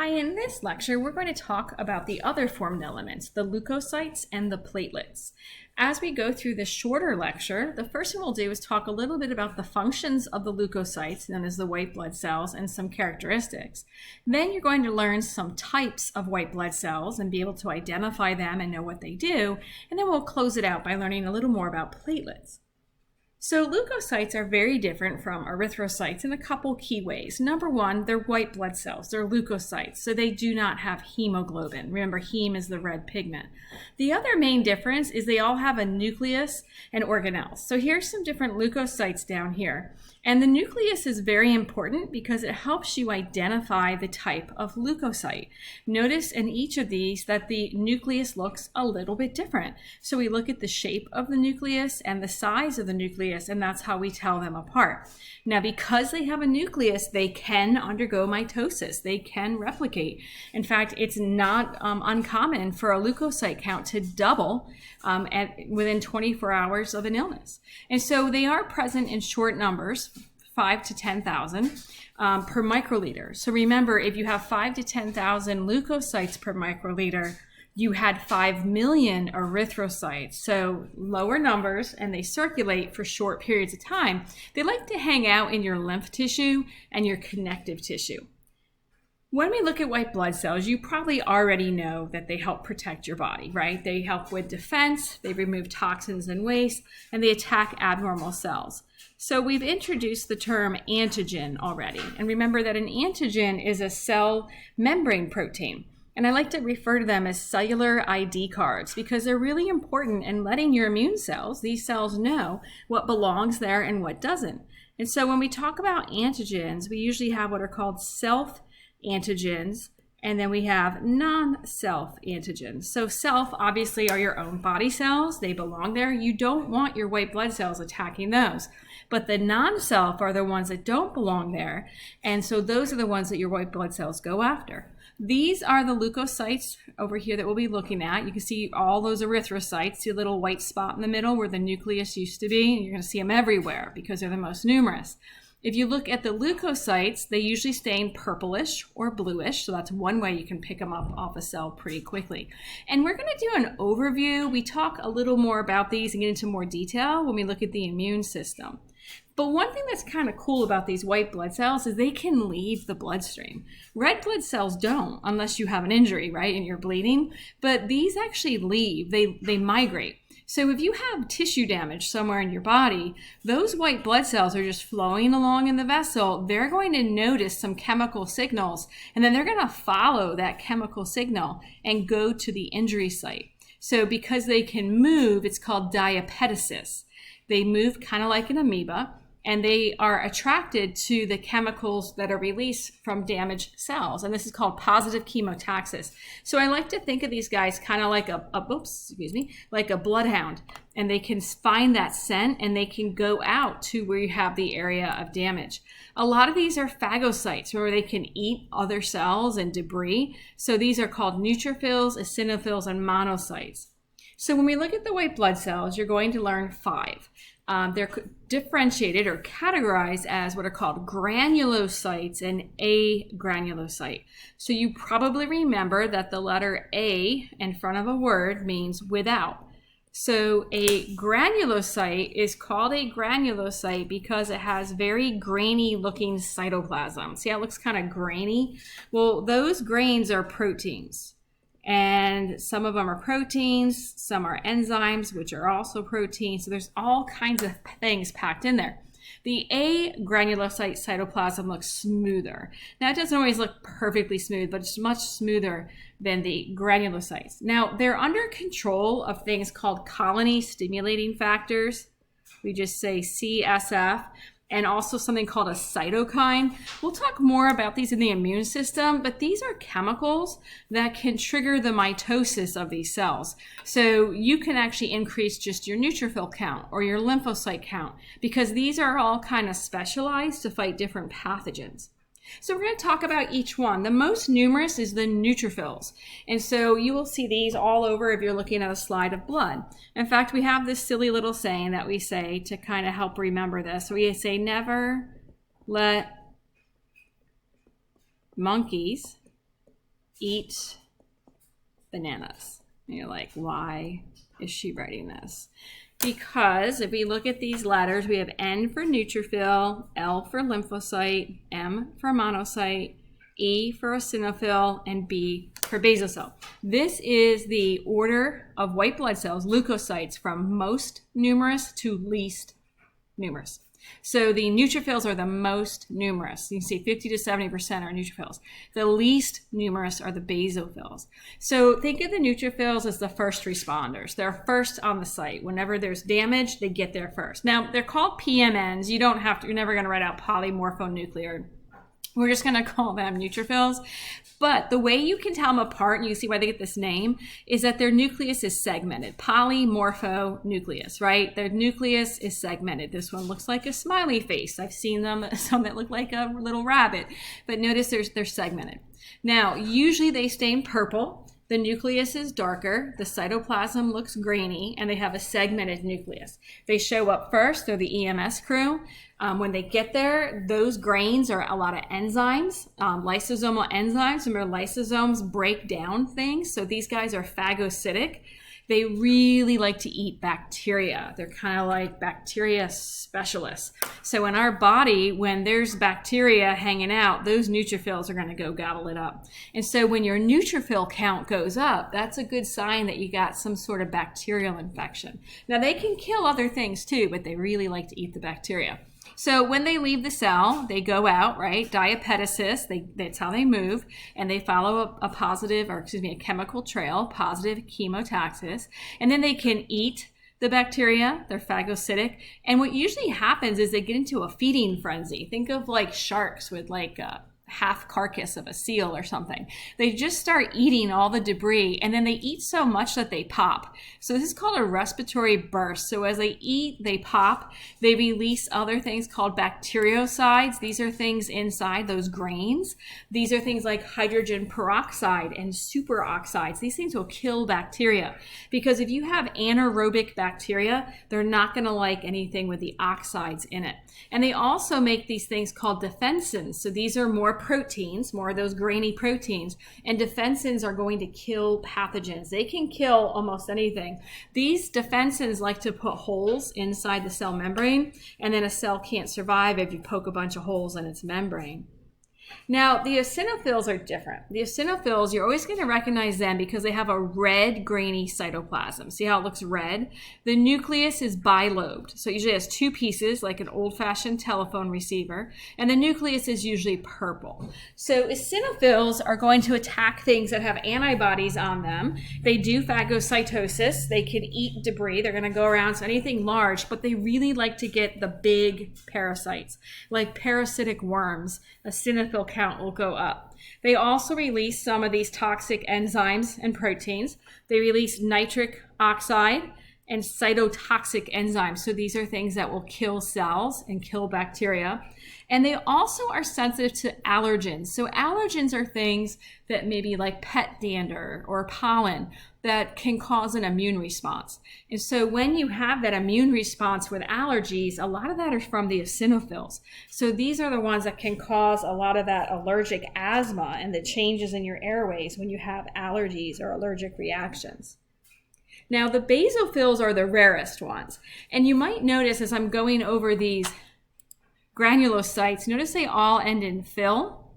Hi, in this lecture, we're going to talk about the other formed elements, the leukocytes and the platelets. As we go through this shorter lecture, the first thing we'll do is talk a little bit about the functions of the leukocytes, known as the white blood cells, and some characteristics. Then you're going to learn some types of white blood cells and be able to identify them and know what they do. And then we'll close it out by learning a little more about platelets. So leukocytes are very different from erythrocytes in a couple key ways. Number one, they're white blood cells. They're leukocytes, so they do not have hemoglobin. Remember, heme is the red pigment. The other main difference is they all have a nucleus and organelles. So here's some different leukocytes down here. And the nucleus is very important because it helps you identify the type of leukocyte. Notice in each of these that the nucleus looks a little bit different. So we look at the shape of the nucleus and the size of the nucleus, and that's how we tell them apart. Now, because they have a nucleus, they can undergo mitosis. They can replicate. In fact, it's not uncommon for a leukocyte count to double within 24 hours of an illness. And so they are present in short numbers, 5 to 10,000 per microliter. So remember, if you have 5 to 10,000 leukocytes per microliter, you had 5 million erythrocytes. So lower numbers, and they circulate for short periods of time. They like to hang out in your lymph tissue and your connective tissue. When we look at white blood cells, you probably already know that they help protect your body, right? They help with defense, they remove toxins and waste, and they attack abnormal cells. So we've introduced the term antigen already. And remember that an antigen is a cell membrane protein. And I like to refer to them as cellular ID cards because they're really important in letting your immune cells, these cells, know what belongs there and what doesn't. And so when we talk about antigens, we usually have what are called self antigens, and then we have non-self antigens. So self obviously are your own body cells. They belong there. You don't want your white blood cells attacking those. But the non-self are the ones that don't belong there. And so those are the ones that your white blood cells go after. These are the leukocytes over here that we'll be looking at. You can see all those erythrocytes, see a little white spot in the middle where the nucleus used to be. And you're going to see them everywhere because they're the most numerous. If you look at the leukocytes, they usually stain purplish or bluish. So that's one way you can pick them up off a cell pretty quickly. And we're going to do an overview. We talk a little more about these and get into more detail when we look at the immune system. But one thing that's kind of cool about these white blood cells is they can leave the bloodstream. Red blood cells don't, unless you have an injury, right, and you're bleeding. But these actually leave. They migrate. So if you have tissue damage somewhere in your body, those white blood cells are just flowing along in the vessel. They're going to notice some chemical signals, and then they're going to follow that chemical signal and go to the injury site. So because they can move, it's called diapetesis. They move kind of like an amoeba, and they are attracted to the chemicals that are released from damaged cells. And this is called positive chemotaxis. So I like to think of these guys kind of like like a bloodhound. And they can find that scent and they can go out to where you have the area of damage. A lot of these are phagocytes, where they can eat other cells and debris. So these are called neutrophils, eosinophils, and monocytes. So when we look at the white blood cells, you're going to learn 5. They're differentiated or categorized as what are called granulocytes and agranulocyte. So you probably remember that the letter A in front of a word means without. So a granulocyte is called a granulocyte because it has very grainy looking cytoplasm. See how it looks kind of grainy? Well, those grains are proteins. And some of them are proteins, some are enzymes, which are also proteins. So there's all kinds of things packed in there. The agranulocyte cytoplasm looks smoother. Now, it doesn't always look perfectly smooth, but it's much smoother than the granulocytes. Now, they're under control of things called colony stimulating factors. We just say CSF. And also something called a cytokine. We'll talk more about these in the immune system, but these are chemicals that can trigger the mitosis of these cells. So you can actually increase just your neutrophil count or your lymphocyte count because these are all kind of specialized to fight different pathogens. So we're going to talk about each one. The most numerous is the neutrophils. And so you will see these all over if you're looking at a slide of blood. In fact, we have this silly little saying that we say to kind of help remember this. We say, never let monkeys eat bananas. And you're like, why is she writing this? Because if we look at these letters, we have N for neutrophil, L for lymphocyte, M for monocyte, E for eosinophil, and B for basal cell. This is the order of white blood cells, leukocytes, from most numerous to least numerous. So the neutrophils are the most numerous. You can see 50 to 70% are neutrophils. The least numerous are the basophils. So think of the neutrophils as the first responders. They're first on the site. Whenever there's damage, they get there first. Now, they're called PMNs. You don't have to, you're never going to write out polymorphonuclear. We're just going to call them neutrophils. But the way you can tell them apart, and you see why they get this name, is that their nucleus is segmented. Polymorphonucleus, right? Their nucleus is segmented. This one looks like a smiley face. I've seen them, some that look like a little rabbit. But notice they're segmented. Now, usually they stain purple. The nucleus is darker, the cytoplasm looks grainy, and they have a segmented nucleus. They show up first, they're the EMS crew. When they get there, those grains are a lot of enzymes, lysosomal enzymes. Remember, lysosomes break down things, so these guys are phagocytic. They really like to eat bacteria. They're kind of like bacteria specialists. So in our body, when there's bacteria hanging out, those neutrophils are going to go gobble it up. And so when your neutrophil count goes up, that's a good sign that you got some sort of bacterial infection. Now they can kill other things too, but they really like to eat the bacteria. So when they leave the cell, they go out, right? Diapetesis, that's how they move, and they follow a chemical trail, positive chemotaxis, and then they can eat the bacteria. They're phagocytic, and what usually happens is they get into a feeding frenzy. Think of like sharks with like a half carcass of a seal or something. They just start eating all the debris, and then they eat so much that they pop. So this is called a respiratory burst. So as they eat, they pop. They release other things called bacteriocides. These are things inside those grains. These are things like hydrogen peroxide and superoxides. These things will kill bacteria, because if you have anaerobic bacteria, they're not going to like anything with the oxides in it. And they also make these things called defensins. So these are more proteins, more of those grainy proteins, and defensins are going to kill pathogens. They can kill almost anything. These defensins like to put holes inside the cell membrane, and then a cell can't survive if you poke a bunch of holes in its membrane. Now, the eosinophils are different. The eosinophils, you're always going to recognize them because they have a red, grainy cytoplasm. See how it looks red? The nucleus is bilobed. So it usually has two pieces, like an old-fashioned telephone receiver, and the nucleus is usually purple. So eosinophils are going to attack things that have antibodies on them. They do phagocytosis. They can eat debris. They're going to go around, so anything large, but they really like to get the big parasites, like parasitic worms. Eosinophil count will go up. They also release some of these toxic enzymes and proteins. They release nitric oxide and cytotoxic enzymes. So these are things that will kill cells and kill bacteria. And they also are sensitive to allergens. So allergens are things that maybe like pet dander or pollen that can cause an immune response. And so when you have that immune response with allergies, a lot of that is from the eosinophils. So these are the ones that can cause a lot of that allergic asthma and the changes in your airways when you have allergies or allergic reactions. Now, the basophils are the rarest ones. And you might notice as I'm going over these granulocytes, notice they all end in phil.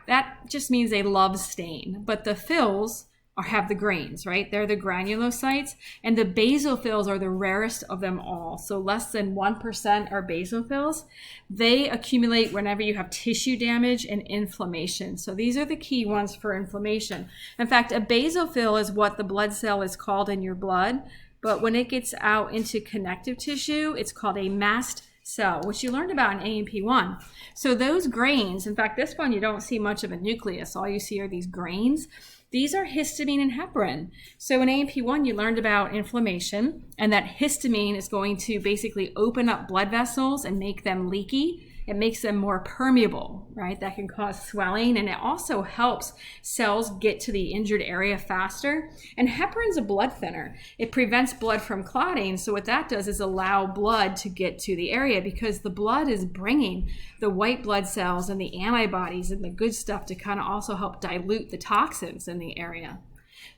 That just means they love stain. But the phils have the grains, right? They're the granulocytes, and the basophils are the rarest of them all. So less than 1% are basophils. They accumulate whenever you have tissue damage and inflammation. So these are the key ones for inflammation. In fact, a basophil is what the blood cell is called in your blood, but when it gets out into connective tissue, it's called a mast cell, which you learned about in A&P1. So those grains, in fact, this one you don't see much of a nucleus. All you see are these grains. These are histamine and heparin. So in A&P1, you learned about inflammation, and that histamine is going to basically open up blood vessels and make them leaky. It makes them more permeable, right? That can cause swelling, and it also helps cells get to the injured area faster. And heparin's a blood thinner. It prevents blood from clotting, so what that does is allow blood to get to the area, because the blood is bringing the white blood cells and the antibodies and the good stuff to kind of also help dilute the toxins in the area.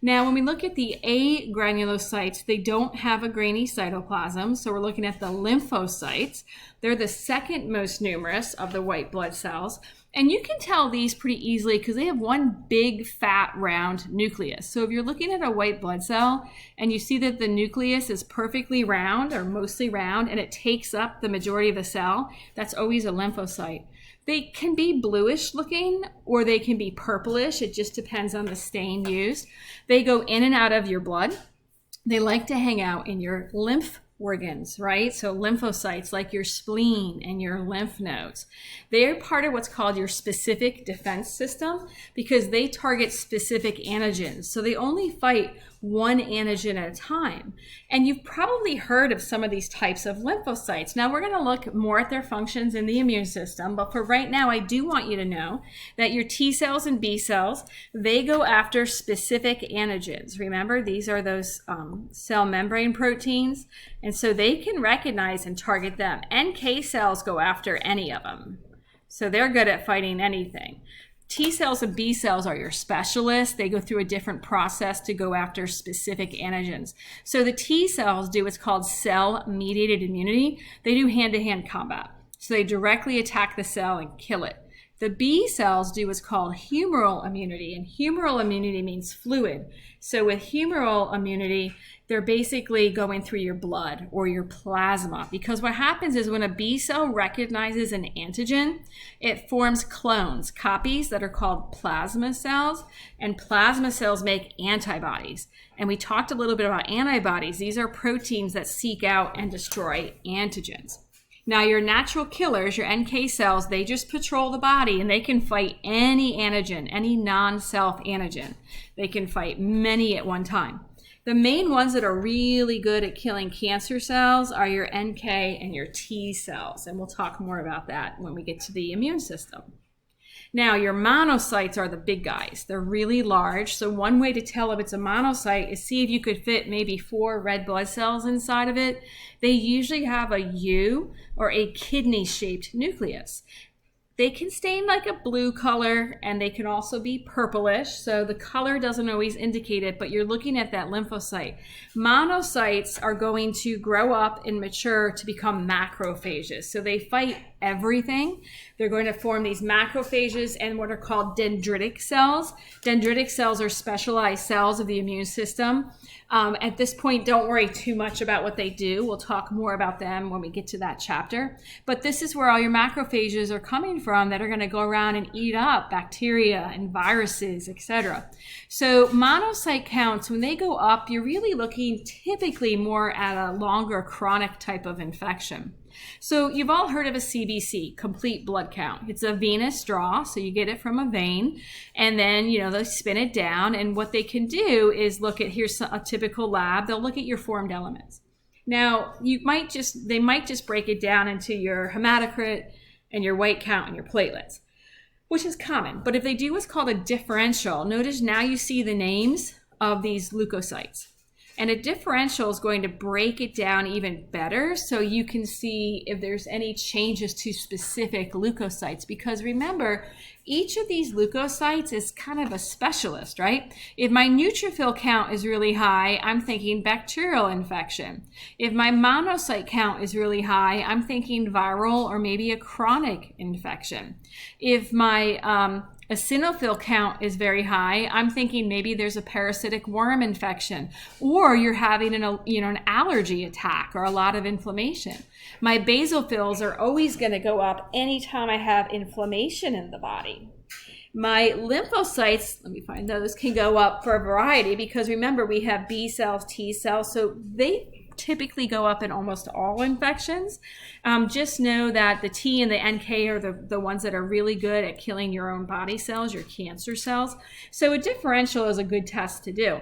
Now, when we look at the agranulocytes, they don't have a grainy cytoplasm, so we're looking at the lymphocytes. They're the second most numerous of the white blood cells, and you can tell these pretty easily because they have one big, fat, round nucleus. So if you're looking at a white blood cell and you see that the nucleus is perfectly round or mostly round and it takes up the majority of the cell, that's always a lymphocyte. They can be bluish looking or they can be purplish. It just depends on the stain used. They go in and out of your blood. They like to hang out in your lymph organs, right? So lymphocytes, like your spleen and your lymph nodes, they're part of what's called your specific defense system because they target specific antigens. So they only fight one antigen at a time. And you've probably heard of some of these types of lymphocytes. Now we're going to look more at their functions in the immune system, but for right now, I do want you to know that your T cells and B cells, they go after specific antigens. Remember, these are those cell membrane proteins, and so they can recognize and target them. NK cells go after any of them. So they're good at fighting anything. T cells and B cells are your specialists. They go through a different process to go after specific antigens. So the T cells do what's called cell-mediated immunity. They do hand-to-hand combat. So they directly attack the cell and kill it. The B cells do what's called humoral immunity, and humoral immunity means fluid. So with humoral immunity, they're basically going through your blood or your plasma, because what happens is when a B cell recognizes an antigen, it forms clones, copies that are called plasma cells, and plasma cells make antibodies. And we talked a little bit about antibodies. These are proteins that seek out and destroy antigens. Now, your natural killers, your NK cells, they just patrol the body and they can fight any antigen, any non-self antigen. They can fight many at one time. The main ones that are really good at killing cancer cells are your NK and your T cells, and we'll talk more about that when we get to the immune system. Now, your monocytes are the big guys. They're really large, so one way to tell if it's a monocyte is see if you could fit maybe 4 red blood cells inside of it. They usually have a U or a kidney-shaped nucleus. They can stain like a blue color, and they can also be purplish, so the color doesn't always indicate it, but you're looking at that lymphocyte. Monocytes are going to grow up and mature to become macrophages, so they fight everything. They're going to form these macrophages and what are called dendritic cells. Dendritic cells are specialized cells of the immune system. At this point, don't worry too much about what they do. We'll talk more about them when we get to that chapter. But this is where all your macrophages are coming from that are going to go around and eat up bacteria and viruses, etc. So monocyte counts, when they go up, you're really looking typically more at a longer chronic type of infection. So you've all heard of a CBC, complete blood count. It's a venous draw, so you get it from a vein, and then, they spin it down, and what they can do is look at, here's a typical lab, they'll look at your formed elements. Now, they might just break it down into your hematocrit and your white count and your platelets, which is common. But if they do what's called a differential, notice now you see the names of these leukocytes. And a differential is going to break it down even better so you can see if there's any changes to specific leukocytes. Because remember, each of these leukocytes is kind of a specialist, right? If my neutrophil count is really high, I'm thinking bacterial infection. If my monocyte count is really high, I'm thinking viral or maybe a chronic infection. If my eosinophil count is very high, I'm thinking maybe there's a parasitic worm infection, or you're having an allergy attack or a lot of inflammation. My basophils are always going to go up anytime I have inflammation in the body. My lymphocytes, let me find those, can go up for a variety because remember we have B cells, T cells, so they typically go up in almost all infections. Just know that the T and the NK are the ones that are really good at killing your own body cells, your cancer cells. So a differential is a good test to do.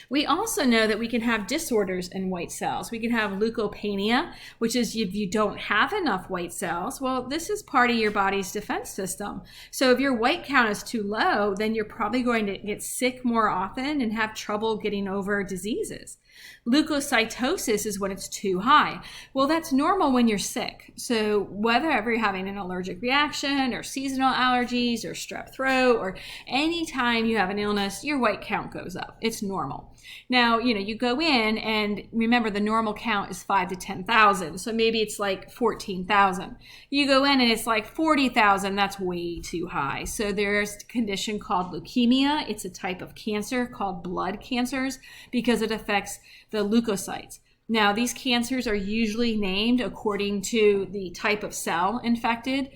We also know that we can have disorders in white cells. We can have leukopenia, which is if you don't have enough white cells. Well, this is part of your body's defense system. So if your white count is too low, then you're probably going to get sick more often and have trouble getting over diseases. Leukocytosis is when it's too high. Well, that's normal when you're sick. So whether ever you're having an allergic reaction or seasonal allergies or strep throat or any time you have an illness, your white count goes up. It's normal. Now, you go in and remember the normal count is 5 to 10,000. So maybe it's like 14,000. You go in and it's like 40,000. That's way too high. So there's a condition called leukemia. It's a type of cancer called blood cancers because it affects the leukocytes. Now, these cancers are usually named according to the type of cell infected,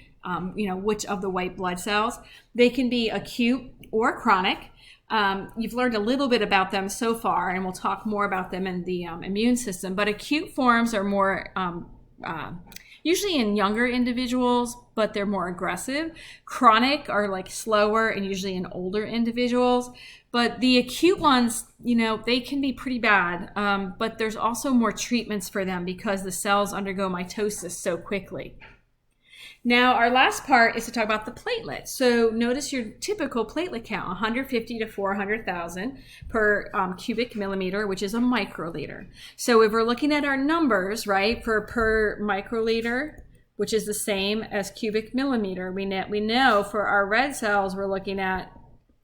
which of the white blood cells. They can be acute or chronic. You've learned a little bit about them so far, and we'll talk more about them in the immune system. But acute forms are more usually in younger individuals, but they're more aggressive. Chronic are like slower and usually in older individuals. But the acute ones, they can be pretty bad. But there's also more treatments for them because the cells undergo mitosis so quickly. Now, our last part is to talk about the platelets. So notice your typical platelet count, 150 to 400,000 per cubic millimeter, which is a microliter. So if we're looking at our numbers, right, for per microliter, which is the same as cubic millimeter, we know for our red cells, we're looking at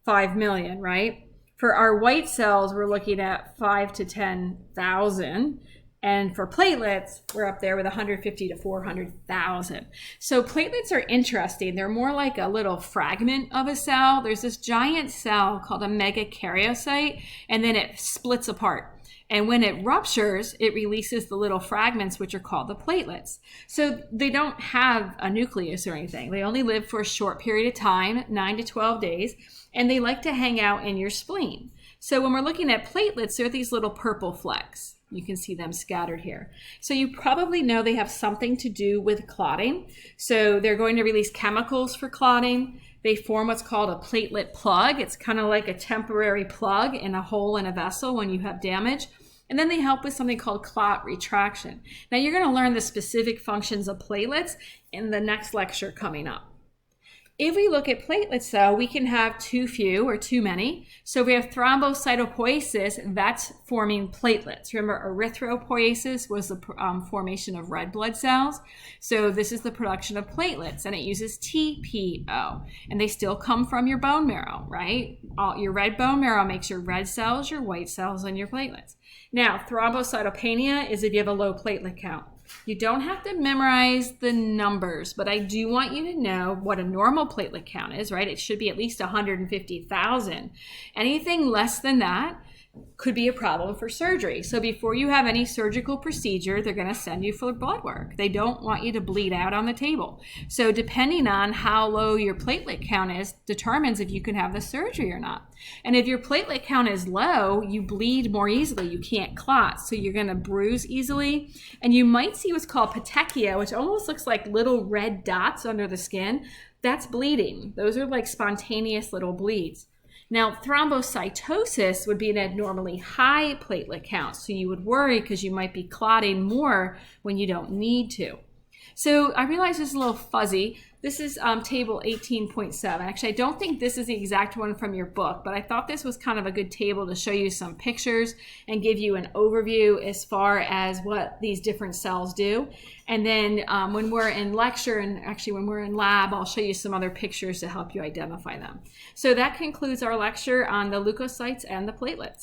5 million, right? For our white cells, we're looking at 5 to 10,000. And for platelets, we're up there with 150 to 400,000. So platelets are interesting. They're more like a little fragment of a cell. There's this giant cell called a megakaryocyte, and then it splits apart. And when it ruptures, it releases the little fragments, which are called the platelets. So they don't have a nucleus or anything. They only live for a short period of time, 9 to 12 days, and they like to hang out in your spleen. So when we're looking at platelets, they're these little purple flecks. You can see them scattered here. So you probably know they have something to do with clotting. So they're going to release chemicals for clotting. They form what's called a platelet plug. It's kind of like a temporary plug in a hole in a vessel when you have damage. And then they help with something called clot retraction. Now you're going to learn the specific functions of platelets in the next lecture coming up. If we look at platelets, though, we can have too few or too many. So if we have thrombocytopoiesis, that's forming platelets. Remember, erythropoiesis was the formation of red blood cells. So this is the production of platelets, and it uses TPO. And they still come from your bone marrow, right? Your red bone marrow makes your red cells, your white cells, and your platelets. Now, thrombocytopenia is if you have a low platelet count. You don't have to memorize the numbers, but I do want you to know what a normal platelet count is, right? It should be at least 150,000. Anything less than that could be a problem for surgery. So before you have any surgical procedure, they're going to send you for blood work. They don't want you to bleed out on the table. So depending on how low your platelet count is determines if you can have the surgery or not. And if your platelet count is low, you bleed more easily. You can't clot, so you're going to bruise easily. And you might see what's called petechia, which almost looks like little red dots under the skin. That's bleeding. Those are like spontaneous little bleeds. Now, thrombocytosis would be an abnormally high platelet count, so you would worry because you might be clotting more when you don't need to. So I realize this is a little fuzzy. This is table 18.7. Actually, I don't think this is the exact one from your book, but I thought this was kind of a good table to show you some pictures and give you an overview as far as what these different cells do. And then when we're in lecture, and actually when we're in lab, I'll show you some other pictures to help you identify them. So that concludes our lecture on the leukocytes and the platelets.